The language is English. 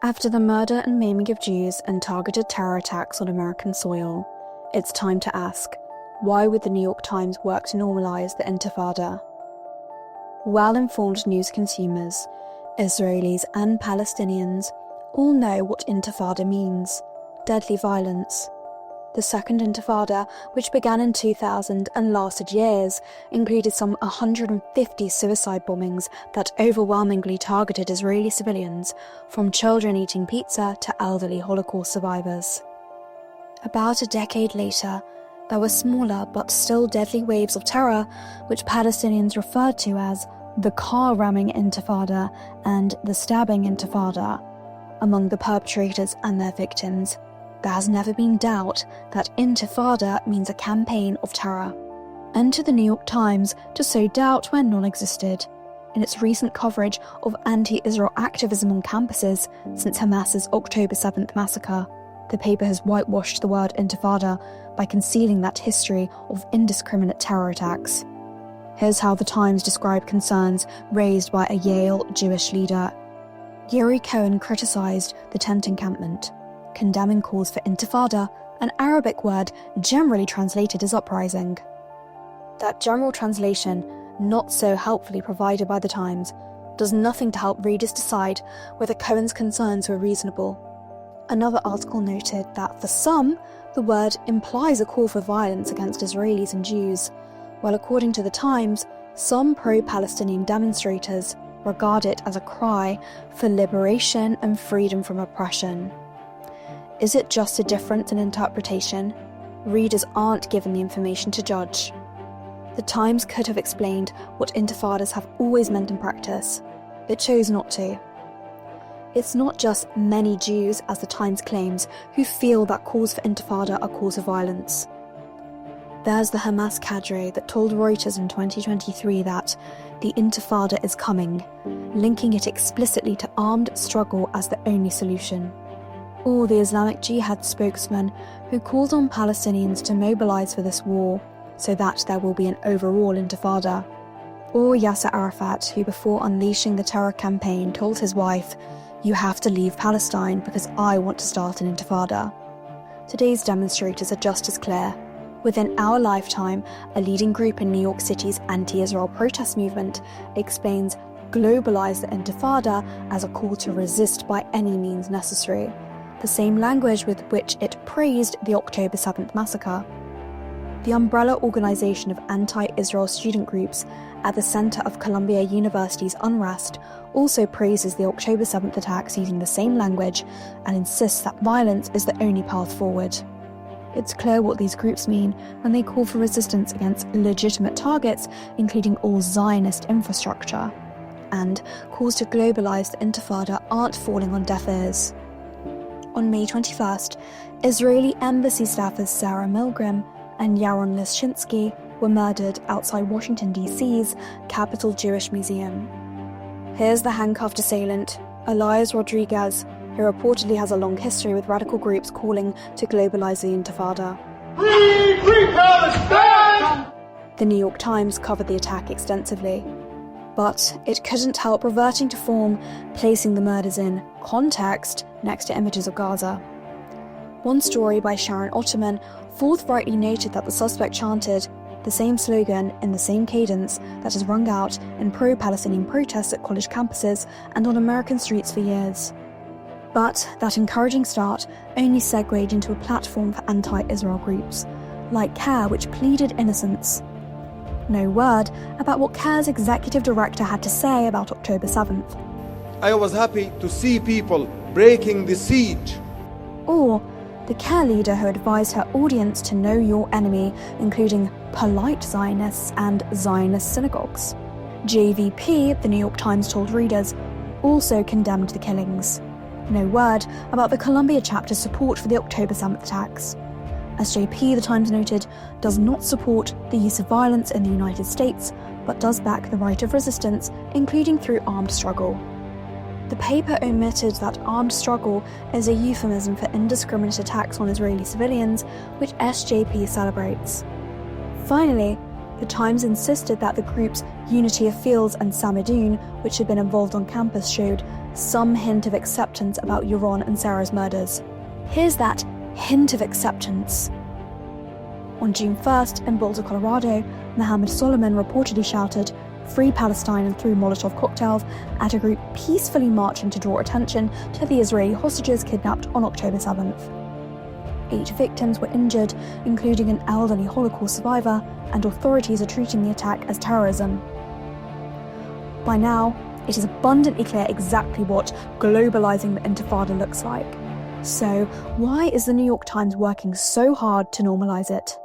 After the murder and maiming of Jews and targeted terror attacks on American soil, it's time to ask, why would the New York Times work to normalize the Intifada? Well-informed news consumers, Israelis and Palestinians, all know what Intifada means: deadly violence. The Second Intifada, which began in 2000 and lasted years, included some 150 suicide bombings that overwhelmingly targeted Israeli civilians, from children eating pizza to elderly Holocaust survivors. About a decade later, there were smaller but still deadly waves of terror, which Palestinians referred to as the car-ramming Intifada and the stabbing Intifada. Among the perpetrators and their victims, there has never been doubt that Intifada means a campaign of terror. And to the New York Times to sow doubt where none existed. In its recent coverage of anti-Israel activism on campuses since Hamas's October 7th massacre, the paper has whitewashed the word Intifada by concealing that history of indiscriminate terror attacks. Here's how the Times described concerns raised by a Yale Jewish leader. Yuri Cohen criticised the tent encampment, condemning calls for Intifada, an Arabic word generally translated as uprising. That general translation, not so helpfully provided by the Times, does nothing to help readers decide whether Cohen's concerns were reasonable. Another article noted that for some, the word implies a call for violence against Israelis and Jews, while according to the Times, some pro-Palestinian demonstrators regard it as a cry for liberation and freedom from oppression. Is it just a difference in interpretation? Readers aren't given the information to judge. The Times could have explained what intifadas have always meant in practice. It chose not to. It's not just many Jews, as the Times claims, who feel that calls for intifada are calls for violence. There's the Hamas cadre that told Reuters in 2023 that the Intifada is coming, linking it explicitly to armed struggle as the only solution. Or the Islamic Jihad spokesman who calls on Palestinians to mobilize for this war so that there will be an overall Intifada. Or Yasser Arafat, who before unleashing the terror campaign told his wife, "You have to leave Palestine because I want to start an Intifada." Today's demonstrators are just as clear. Within our lifetime, a leading group in New York City's anti-Israel protest movement explains globalize the Intifada as a call to resist by any means necessary, the same language with which it praised the October 7th massacre. The umbrella organization of anti-Israel student groups at the center of Columbia University's unrest also praises the October 7th attacks using the same language and insists that violence is the only path forward. It's clear what these groups mean when they call for resistance against legitimate targets, including all Zionist infrastructure. And calls to globalize the Intifada aren't falling on deaf ears. On May 21st, Israeli embassy staffers Sarah Milgram and Yaron Lischinsky were murdered outside Washington, D.C.'s Capitol Jewish Museum. Here's the handcuffed assailant, Elias Rodriguez, who reportedly has a long history with radical groups calling to globalize the Intifada. Free Palestine! The New York Times covered the attack extensively, but it couldn't help reverting to form, placing the murders in context next to images of Gaza. One story by Sharon Ottoman forthrightly noted that the suspect chanted the same slogan in the same cadence that has rung out in pro-Palestinian protests at college campuses and on American streets for years. But that encouraging start only segued into a platform for anti-Israel groups, like CARE, which pleaded innocence. No word about what CARE's executive director had to say about October 7th. I was happy to see people breaking the siege. Or the CARE leader who advised her audience to know your enemy, including polite Zionists and Zionist synagogues. JVP, the New York Times told readers, also condemned the killings. No word about the Columbia chapter's support for the October 7th attacks. SJP, the Times noted, does not support the use of violence in the United States, but does back the right of resistance, including through armed struggle. The paper omitted that armed struggle is a euphemism for indiscriminate attacks on Israeli civilians, which SJP celebrates. Finally, the Times insisted that the groups Unity of Fields and Samidoun, which had been involved on campus, showed some hint of acceptance about Yaron and Sarah's murders. Here's that hint of acceptance. On June 1st, in Boulder, Colorado, Mohammed Solomon reportedly shouted, "Free Palestine," and threw Molotov cocktails at a group peacefully marching to draw attention to the Israeli hostages kidnapped on October 7th. 8 victims were injured, including an elderly Holocaust survivor, and authorities are treating the attack as terrorism. By now, it is abundantly clear exactly what globalizing the Intifada looks like. So, why is the New York Times working so hard to normalize it?